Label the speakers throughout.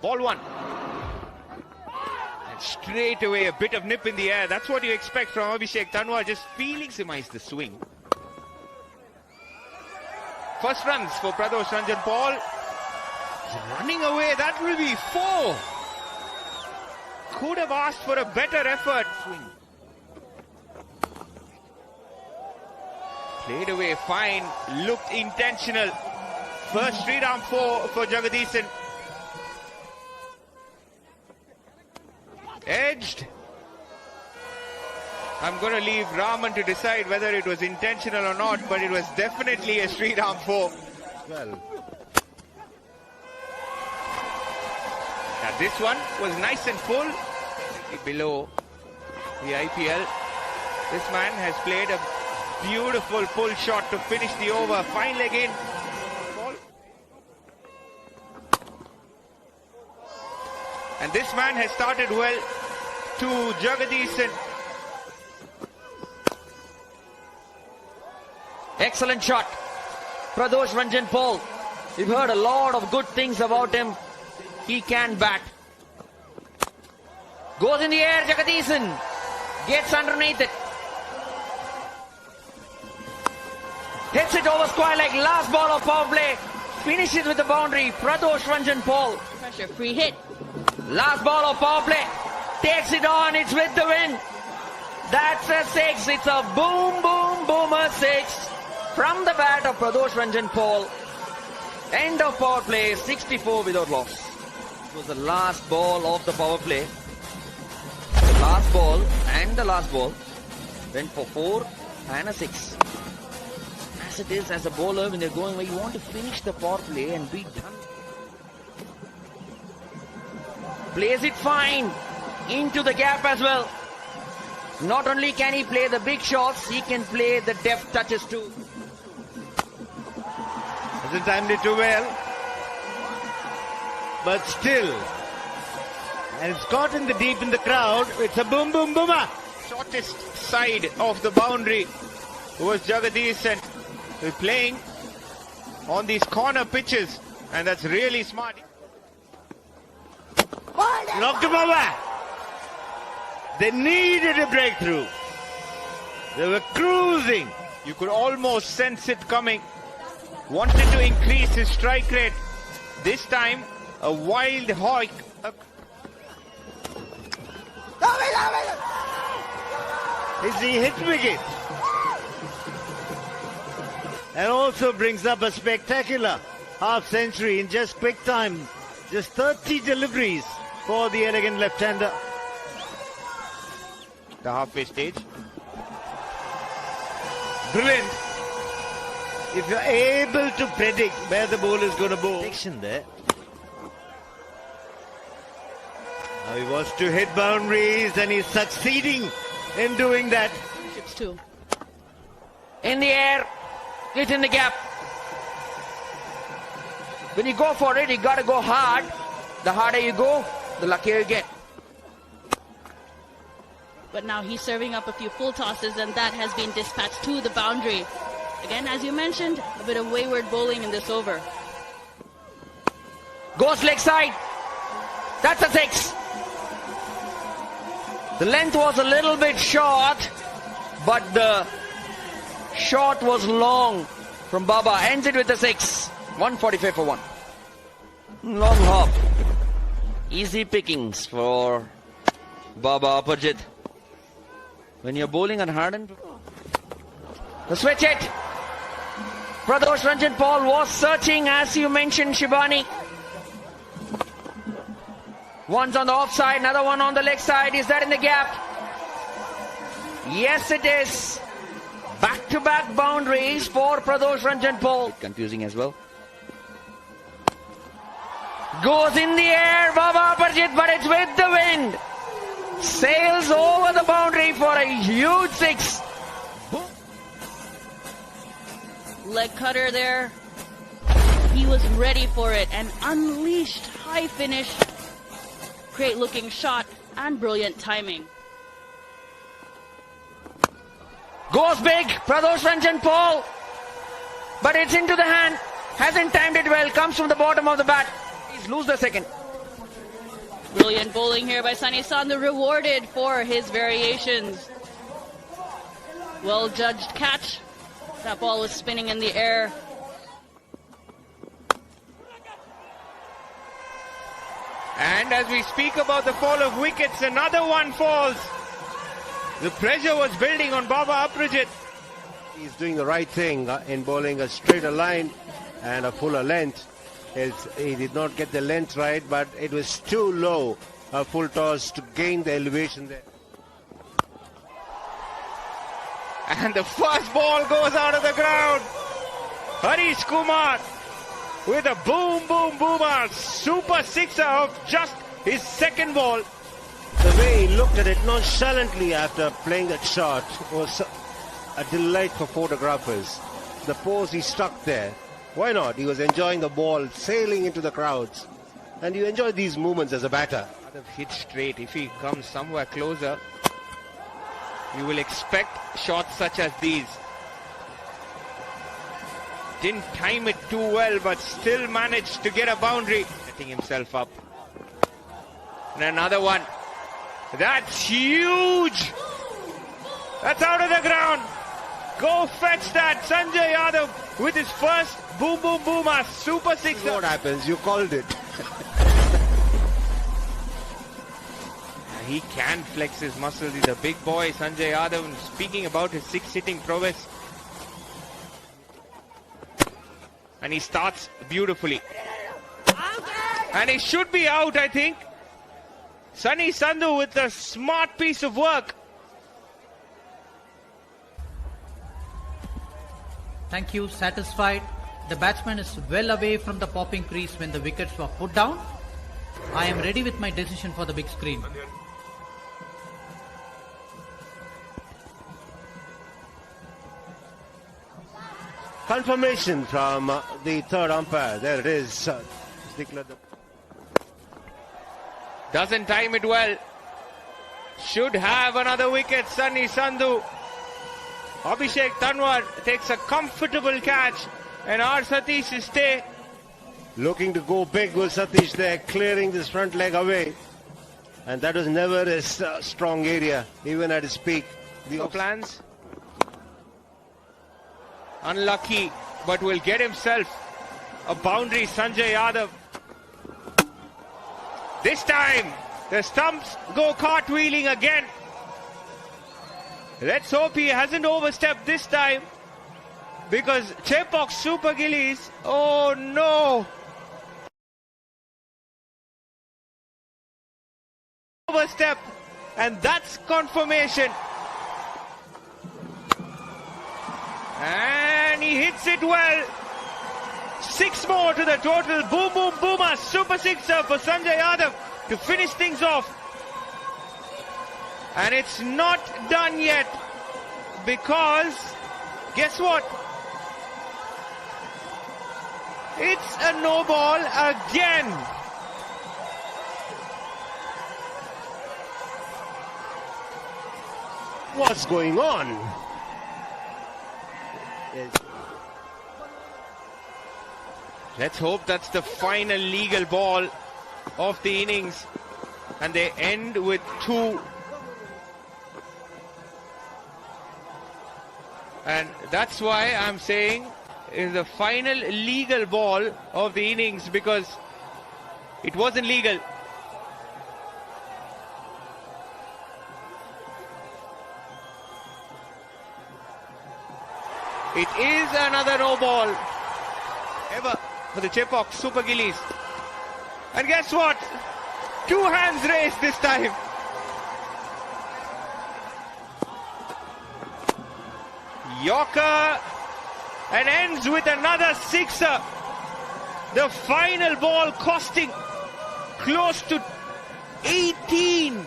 Speaker 1: Ball one. And straight away a bit of nip in the air. That's what you expect from Abhishek Tanwar, just feeling the swing. First runs for Pradosh Ranjan Paul. He's running away, that will be 4. Could have asked for a better effort. Swing. Played away fine, looked intentional. First street arm 4 for Jagadisan. Edged. I'm going to leave Raman to decide whether it was intentional or not, but it was definitely a street arm 4. Well. Now this one was nice and full, below the IPL. This man has played a beautiful pull shot to finish the over. Fine leg in. And this man has started well to Jagadisan.
Speaker 2: Excellent shot. Pradosh Ranjan Paul. We've heard a lot of good things about him. He can bat. Goes in the air, Jagadisan. Gets underneath it. Hits it over square leg. Last ball of power play. Finishes with the boundary. Pradosh Ranjan Paul.
Speaker 3: Pressure, free hit.
Speaker 2: Last ball of power play. Takes it on. It's with the win. That's a 6. It's a boom, boom, boomer 6. From the bat of Pradosh Ranjan Paul. End of power play. 64 without loss. It was the last ball of the power play. The last ball and the last ball went for 4 and a 6. As it is, as a bowler, when they're going where you want to finish the power play and be done. Plays it fine into the gap as well. Not only can he play the big shots, he can play the deft touches too.
Speaker 1: Hasn't timed it too well. But still. And it's caught in the deep in the crowd. It's a boom boom boomer. Shortest side of the boundary was Jagadisan. We're playing on these corner pitches. And that's really smart. Knocked him over. They needed a breakthrough. They were cruising. You could almost sense it coming. Wanted to increase his strike rate. This time, a wild hawk. Is he hit wicket? And also brings up a spectacular half century in just quick time. Just 30 deliveries for the elegant left-hander. The halfway stage. Brilliant. If you're able to predict where the ball is going to bowl. There. Now he wants to hit boundaries and he's succeeding in doing that.
Speaker 3: Chips too.
Speaker 2: In the air. It's in the gap. When you go for it, you got to go hard. The harder you go, the luckier you get.
Speaker 3: But now he's serving up a few full tosses and that has been dispatched to the boundary. Again, as you mentioned, a bit of wayward bowling in this over.
Speaker 2: Goes leg side. That's a 6. The length was a little bit short, but the shot was long from Baba. Ends it with a 6. 145 for 1. Long hop. Easy pickings for Baba Aparjit. When you're bowling on Harden, the switch hit. Pradosh Ranjan Paul was searching, as you mentioned, Shibani. One's on the offside, another one on the leg side. Is that in the gap? Yes, it is. Back-to-back boundaries for Pradosh Ranjan Paul. Confusing as well. Goes in the air, Baba Aparjit, but it's with the wind. Sails over the boundary for a huge 6.
Speaker 3: Leg cutter there. He was ready for it and unleashed high finish. Great looking shot and brilliant timing.
Speaker 2: Goes big, Pradosh Ranjan Paul. But it's into the hand. Hasn't timed it well. Comes from the bottom of the bat. He's lose the second.
Speaker 3: Brilliant bowling here by Sunny Sandhu, rewarded for his variations. Well judged catch. That ball was spinning in the air.
Speaker 1: And as we speak about the fall of wickets, another one falls. The pressure was building on Baba Aprijit.
Speaker 4: He's doing the right thing in bowling a straighter line and a fuller length. He did not get the length right, but it was too low, a full toss, to gain the elevation there.
Speaker 1: And the first ball goes out of the ground. Harish Kumar with a boom, boom, boomer, super sixer of just his second ball.
Speaker 4: The way he looked at it nonchalantly after playing that shot was a delight for photographers. The pose he struck there, why not? He was enjoying the ball sailing into the crowds. And you enjoy these moments as a batter.
Speaker 1: Hit straight. If he comes somewhere closer, you will expect shots such as these. Didn't time it too well, but still managed to get a boundary. Setting himself up. And another one. That's huge. That's out of the ground. Go fetch that. Sanjay Yadav with his first boom, boom, boomer, super sixer.
Speaker 4: What happens? You called it.
Speaker 1: He can flex his muscles. He's a big boy, Sanjay Yadav. And speaking about his six-hitting prowess. And he starts beautifully. And he should be out, I think. Sunny Sandhu with a smart piece of work.
Speaker 5: Thank you. Satisfied. The batsman is well away from the popping crease when the wickets were put down. I am ready with my decision for the big screen.
Speaker 4: Confirmation from the third umpire. There it is.
Speaker 1: Doesn't time it well. Should have another wicket. Sunny Sandhu. Abhishek Tanwar takes a comfortable catch. And R. Satish is stay.
Speaker 4: Looking to go big with Satish there, clearing this front leg away. And that was never his strong area, even at his peak.
Speaker 1: The plans. Unlucky, but will get himself a boundary. Sanjay Yadav. This time, the stumps go cartwheeling again. Let's hope he hasn't overstepped this time, because Chepauk Super Gillies, oh no! Overstep, and that's confirmation. And he hits it well. 6 more to the total. Boom, boom, boomer. Super sixer for Sanjay Yadav to finish things off. And it's not done yet, because guess what? It's a no ball again.
Speaker 4: What's going on?
Speaker 1: Let's hope that's the final legal ball of the innings, and they end with 2. And that's why I'm saying is the final legal ball of the innings, because it wasn't legal. It is another no ball ever for the Chepauk Super Gillies. And guess what? 2 hands raised this time. Yorker, and ends with another sixer. The final ball costing close to 18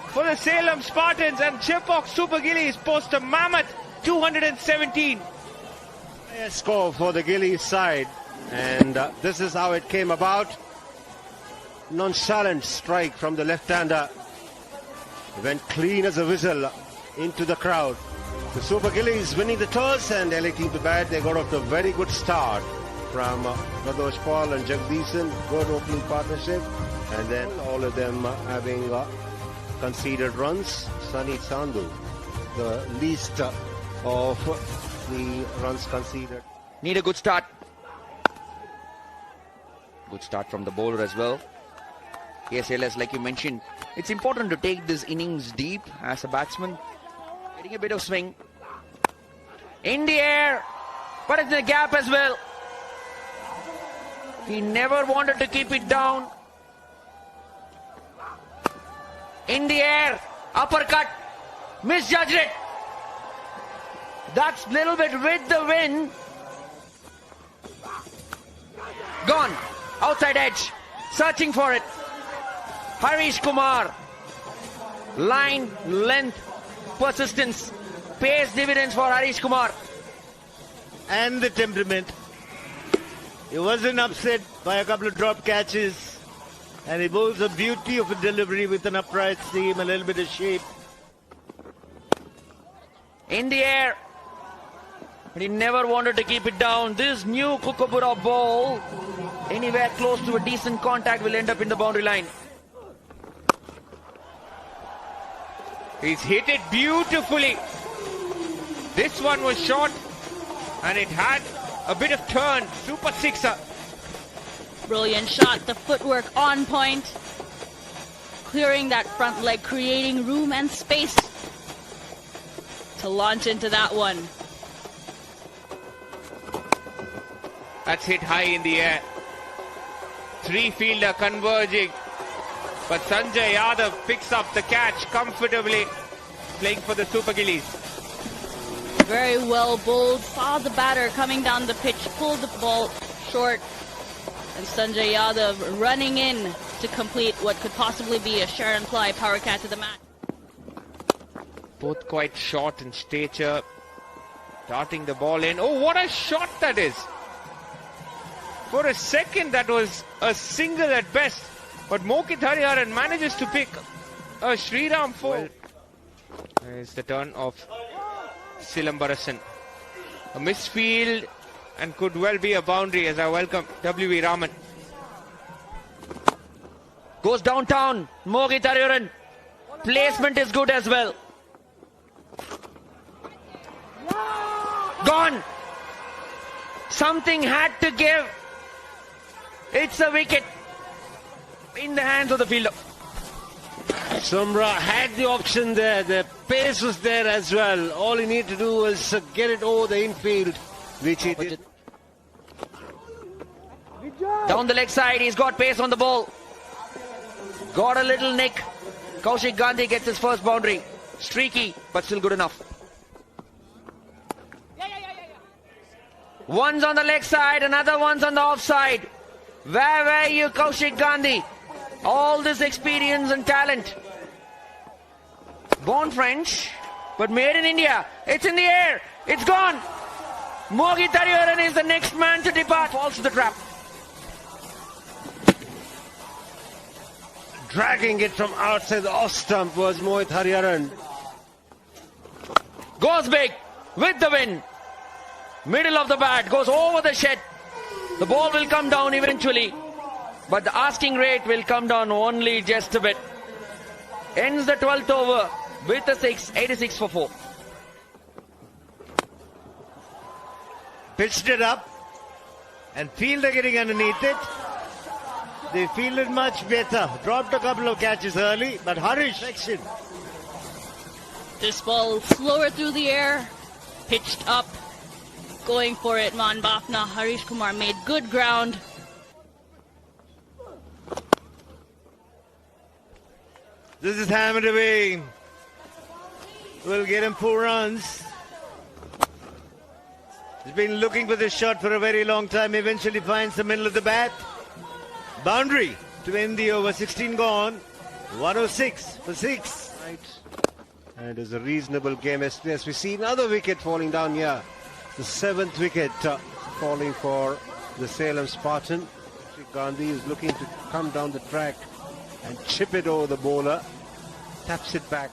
Speaker 1: for the Salem Spartans, and Chepauk Super Gillies post a mammoth 217.
Speaker 4: Highest score for the Gillies side, and this is how it came about. Nonchalant strike from the left-hander. Went clean as a whistle into the crowd. The Super Gillies winning the toss and electing to bat. They got off to a very good start from Pradosh Paul and Jagdeesan. Good opening partnership. And then all of them having conceded runs. Sunny Sandhu, the least of the runs conceded.
Speaker 2: Need a good start. Good start from the bowler as well. Yes, LS, like you mentioned, it's important to take this innings deep as a batsman. Getting a bit of swing. In the air, but it's in the gap as well. He never wanted to keep it down. In the air, uppercut, misjudged it. That's a little bit with the wind. Gone, outside edge, searching for it. Harish Kumar, line, length, persistence, pays dividends for Harish Kumar.
Speaker 1: And the temperament. He wasn't upset by a couple of drop catches. And he bowls a beauty of a delivery with an upright seam, a little bit of shape.
Speaker 2: In the air. But he never wanted to keep it down. This new Kookaburra ball, anywhere close to a decent contact, will end up in the boundary line.
Speaker 1: He's hit it beautifully. This one was short and it had a bit of turn. Super sixer.
Speaker 3: Brilliant shot, the footwork on point. Clearing that front leg, creating room and space to launch into that one.
Speaker 1: That's hit high in the air. Three fielder converging. But Sanjay Yadav picks up the catch comfortably, playing for the Super Gillies.
Speaker 3: Very well bowled, saw the batter coming down the pitch, pulled the ball short. And Sanjay Yadav running in to complete what could possibly be a Sharon Ply power catch of the match.
Speaker 1: Both quite short in stature. Darting the ball in. Oh, what a shot that is. For a second, that was a single at best. But Mokit Hariharan manages to pick a Sriram 4. It's the turn of Salem Spartans. A misfield and could well be a boundary as I welcome W.V. Raman.
Speaker 2: Goes downtown. Mokit Hariharan. Placement is good as well. Gone. Something had to give. It's a wicket in the hands of the fielder.
Speaker 4: Sumra had the option there. The pace was there as well. All he needed to do was get it over the infield, which he did.
Speaker 2: Down the leg side, he's got pace on the ball. Got a little nick. Kaushik Gandhi gets his first boundary. Streaky, but still good enough. One's on the leg side, another one's on the offside. Where were you, Kaushik Gandhi? All this experience and talent. Born French, but made in India. It's in the air. It's gone. Mokit Hariharan is the next man to depart. Falls to the trap.
Speaker 4: Dragging it from outside the off stump was Mohit Hariharan.
Speaker 2: Goes big with the win. Middle of the bat, goes over the shed. The ball will come down eventually, but the asking rate will come down only just a bit. Ends the 12th over with a 6, 86 for 4.
Speaker 1: Pitched it up and fielder getting underneath it. They fielded much better. Dropped a couple of catches early, but Harish section.
Speaker 3: This ball slower through the air, pitched up, going for it. Man Bafna, Harish Kumar made good ground.
Speaker 1: This is hammered away. Will get him 4 runs. He's been looking for this shot for a very long time. Eventually finds the middle of the bat. Boundary to end the over. 16 gone. 106 for 6.
Speaker 4: Right. And it is a reasonable game as we see another wicket falling down here. The 7th wicket falling for the Salem Spartan. Gandhi is looking to come down the track and chip it over the bowler. Taps it back.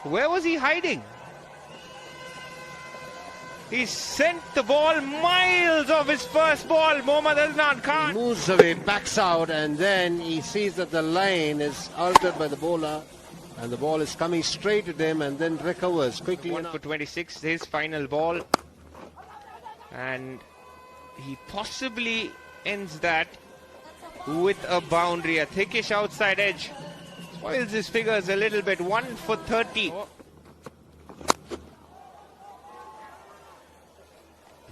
Speaker 1: Where was he hiding? He sent the ball miles off his first ball. Mohammad Adnan Khan
Speaker 4: Moves away, backs out, and then he sees that the line is altered by the bowler, and the ball is coming straight at him, and then recovers quickly.
Speaker 1: 1 for 26, his final ball, and he possibly ends that with a boundary. A thickish outside edge spoils his figures a little bit. 1 for 30.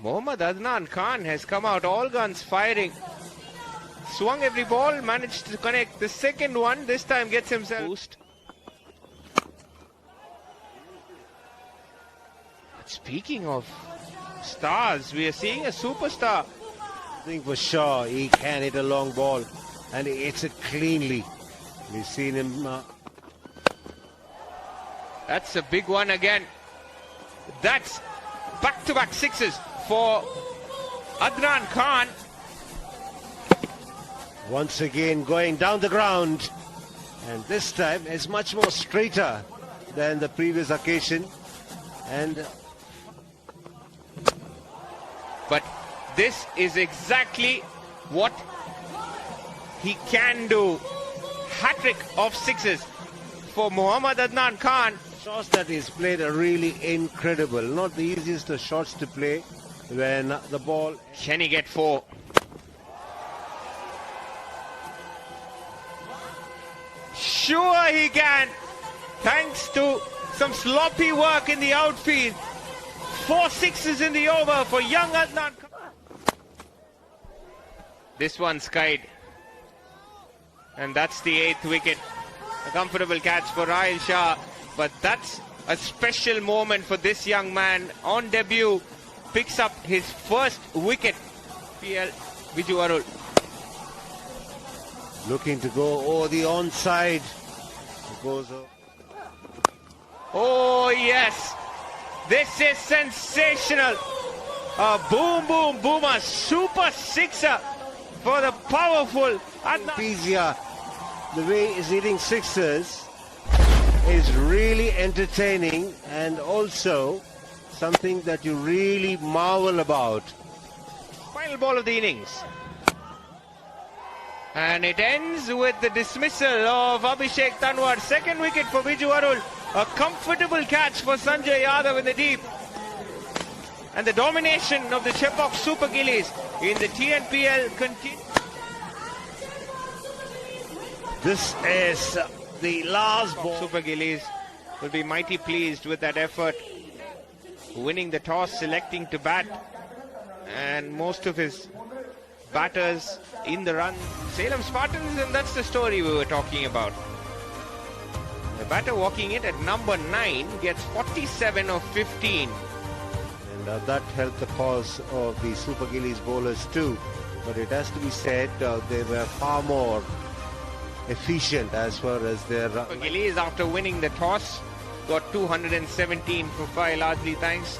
Speaker 1: Mohammad Adnan Khan has come out all guns firing. Swung every ball, managed to connect. The second one, this time gets himself boost. But speaking of stars, we are seeing a superstar.
Speaker 4: I think for sure he can hit a long ball, and he hits it cleanly. We've seen him.
Speaker 1: That's a big one again. That's back-to-back sixes for Adnan Khan.
Speaker 4: Once again going down the ground, and this time is much more straighter than the previous occasion. And
Speaker 1: but this is exactly what he can do. Hat-trick of sixes for Mohammad Adnan Khan.
Speaker 4: shots that he's played are really incredible. Not the easiest of shots to play when the ball...
Speaker 1: Can he get 4? Sure he can, thanks to some sloppy work in the outfield. 4 sixes in the over for young Adnan. This one skied, and that's the 8th wicket. A comfortable catch for Rahil Shah, but that's a special moment for this young man. On debut, picks up his first wicket. PL Viju Arul.
Speaker 4: Looking to go over the onside. It goes over.
Speaker 1: Oh yes, this is sensational. A boom, boom, boomer, super sixer for the powerful Adnan.
Speaker 4: Pizia, the way he's hitting sixes is really entertaining, and also something that you really marvel about.
Speaker 1: Final ball of the innings. And it ends with the dismissal of Abhishek Tanwar. 2nd wicket for Viju Arul. A comfortable catch for Sanjay Yadav in the deep. And the domination of the Chepauk Super Gillies in the TNPL continues.
Speaker 4: This is the last ball.
Speaker 1: Super Gillies will be mighty pleased with that effort. Winning the toss, selecting to bat. And most of his batters in the run. Salem Spartans, and that's the story we were talking about. The batter walking it at number 9 gets 47 of 15.
Speaker 4: And that helped the cause of the Super Gillies bowlers too. But it has to be said, they were far more efficient as far as their...
Speaker 1: Super Gillies, after winning the toss, got 217 for 5, largely thanks